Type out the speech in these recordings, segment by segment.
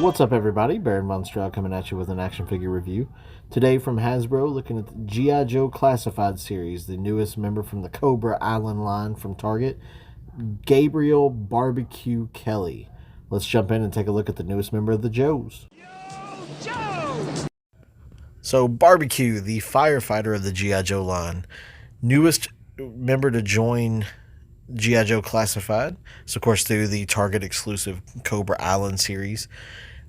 What's up, everybody? Baron Von Stroud coming at you with an action figure review. Today from Hasbro, looking at the G.I. Joe Classified series, the newest member from the Cobra Island line from Target, Gabriel Barbecue Kelly. Let's jump in and take a look at the newest member of the Joes. Yo, Joe! So, Barbecue, the firefighter of the G.I. Joe line, newest member to join G.I. Joe Classified. So, of course, through the Target exclusive Cobra Island series.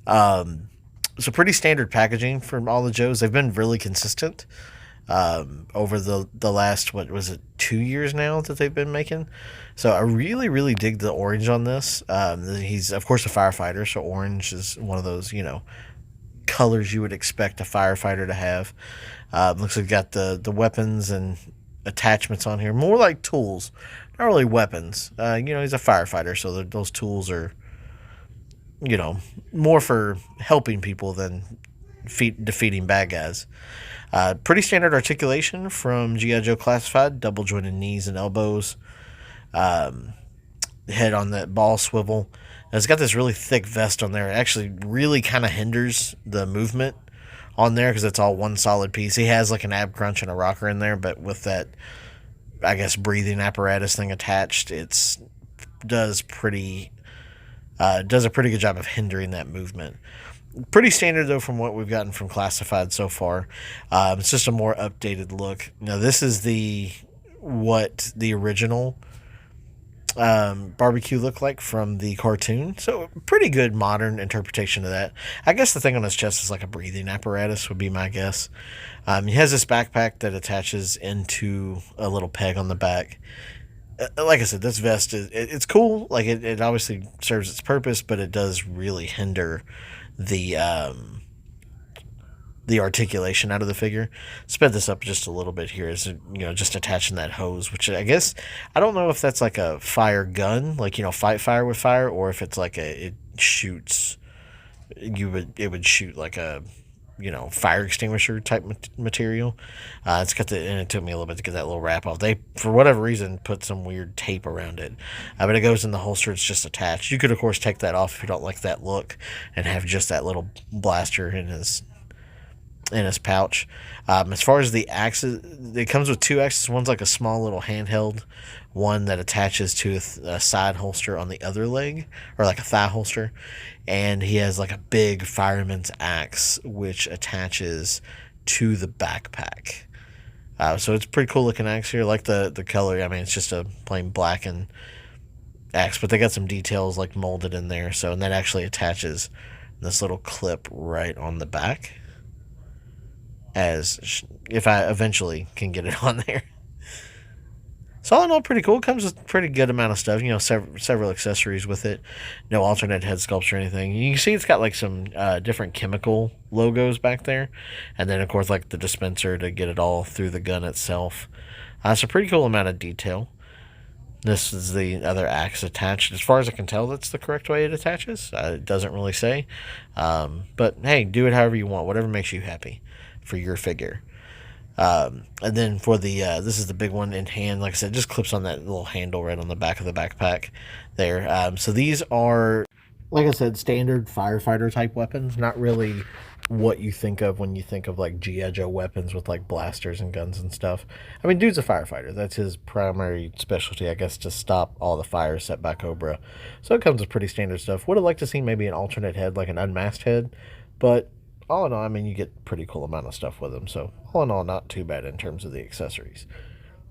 So pretty standard packaging from all the Joes. They've been really consistent over the last, what was it, 2 years now that they've been making. So I really dig the orange on this. He's, of course, a firefighter, so orange is one of those, colors you would expect a firefighter to have. Looks like he's got the weapons and attachments on here. More like tools, not really weapons. He's a firefighter, so those tools are, more for helping people than defeating bad guys. Pretty standard articulation from G.I. Joe Classified. Double jointed knees and elbows. Head on that ball swivel. And it's got this really thick vest on there. It actually really kind of hinders the movement on there because it's all one solid piece. He has like an ab crunch and a rocker in there, but with that, I guess, breathing apparatus thing attached, does a pretty good job of hindering that movement. Pretty standard, though, from what we've gotten from Classified so far. It's just a more updated look. Now, this is what the original Barbecue looked like from the cartoon. So, pretty good modern interpretation of that. I guess the thing on his chest is like a breathing apparatus would be my guess. He has this backpack that attaches into a little peg on the back. Like I said, this vest it's cool. Like it obviously serves its purpose, but it does really hinder the articulation out of the figure. Sped this up just a little bit here, is just attaching that hose, which I guess I don't know if that's like a fire gun, like fight fire with fire, or if it's like it shoots. It would shoot like a fire extinguisher type material. It's got and it took me a little bit to get that little wrap off. They, for whatever reason, put some weird tape around it. But it goes in the holster. It's just attached. You could, of course, take that off if you don't like that look and have just that little blaster in his pouch. As far as the axes, it comes with two axes. One's like a small little handheld one that attaches to a side holster on the other leg, or like a thigh holster, and he has like a big fireman's axe which attaches to the backpack. So it's a pretty cool looking axe here. I like the color. I mean, it's just a plain black and axe, but they got some details like molded in there. So, and that actually attaches this little clip right on the back, as if I eventually can get it on there. So all in all, pretty cool. It comes with a pretty good amount of stuff. Several accessories with it. No alternate head sculpts or anything. You can see it's got like some different chemical logos back there, and then of course like the dispenser to get it all through the gun itself. It's a pretty cool amount of detail. This is the other axe attached. As far as I can tell, that's the correct way it attaches. It doesn't really say, but hey, do it however you want. Whatever makes you happy for your figure. And then for this is the big one in hand. Like I said, just clips on that little handle right on the back of the backpack there. So these are, like I said, standard firefighter type weapons. Not really what you think of when you think of like G.I. Joe weapons with like blasters and guns and stuff. I mean, dude's a firefighter. That's his primary specialty, I guess, to stop all the fires set by Cobra. So it comes with pretty standard stuff. Would have liked to see maybe an alternate head, like an unmasked head, but all in all, I mean, you get a pretty cool amount of stuff with them. So all in all, not too bad in terms of the accessories.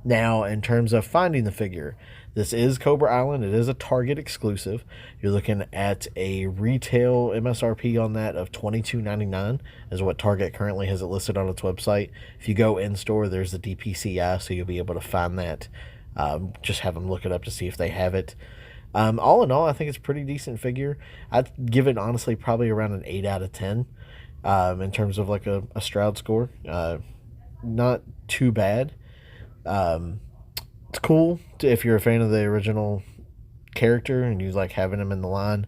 Now, in terms of finding the figure, this is Cobra Island. It is a Target exclusive. You're looking at a retail MSRP on that of $22.99 is what Target currently has it listed on its website. If you go in-store, there's the DPCI, so you'll be able to find that. Just have them look it up to see if they have it. All in all, I think it's a pretty decent figure. I'd give it, honestly, probably around an 8 out of 10. In terms of like a Stroud score. Not too bad. It's cool if you're a fan of the original character and you like having him in the line.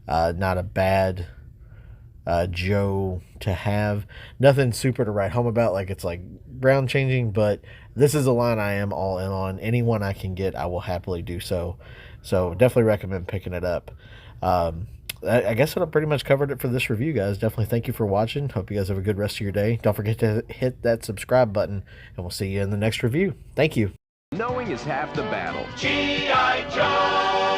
Not a bad Joe to have. Nothing super to write home about, like it's like ground changing, but this is a line I am all in on. Anyone I can get, I will happily do so. So definitely recommend picking it up. I guess that pretty much covered it for this review, guys. Definitely thank you for watching. Hope you guys have a good rest of your day. Don't forget to hit that subscribe button, and we'll see you in the next review. Thank you. Knowing is half the battle. G.I. Joe!